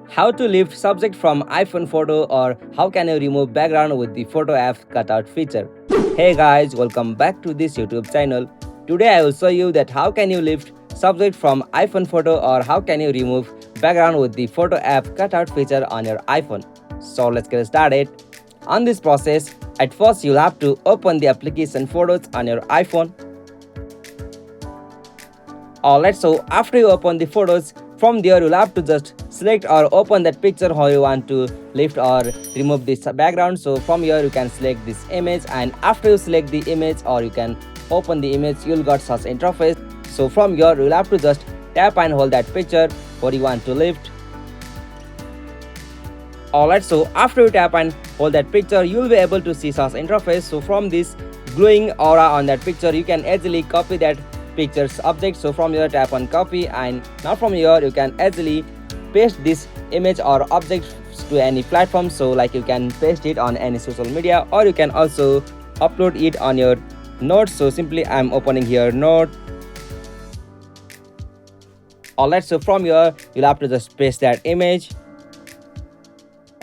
How to lift subject from iPhone photo, or how can you remove background with the Photo App Cutout feature. Hey guys, welcome back to this YouTube channel. Today I will show you that how can you lift subject from iPhone photo, or how can you remove background with the Photo App Cutout feature on your iPhone. So let's get started. On this process, at first you'll have to open the application Photos on your iPhone. Alright, so after you open the photos, from there you'll have to just select or open that picture how you want to lift or remove this background. So from here you can select this image, and after you select the image or you can open the image, you'll got such interface. So from here you'll have to just tap and hold that picture what you want to lift. Alright, so after you tap and hold that picture, you'll be able to see such interface. So from this glowing aura on that picture, you can easily copy that picture's object. So from here tap on copy, and now from here you can easily paste this image or object to any platform. So like you can paste it on any social media, or you can also upload it on your notes. So simply I'm opening here note. Alright, so from here you'll have to just paste that image.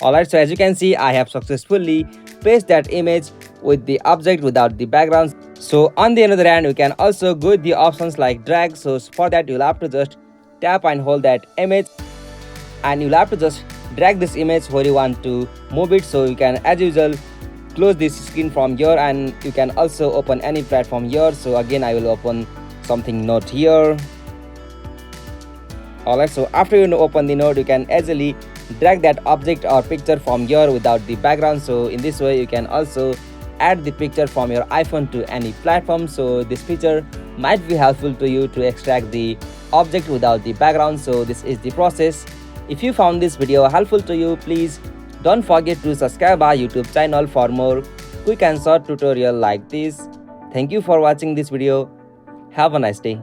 Alright, so as you can see, I have successfully pasted that image with the object without the background. So on the other hand, you can also go with the options like drag. So for that you'll have to just tap and hold that image, and you'll have to just drag this image where you want to move it. So you can, as usual, close this screen from here, and you can also open any platform here. So again I will open something note here. Alright, so after you open the note, you can easily drag that object or picture from here without the background. So in this way you can also add the picture from your iPhone to any platform. So this feature might be helpful to you to extract the object without the background. So this is the process. If you found this video helpful to you, please don't forget to subscribe our YouTube channel for more quick and short tutorial like this. Thank you for watching this video. Have a nice day.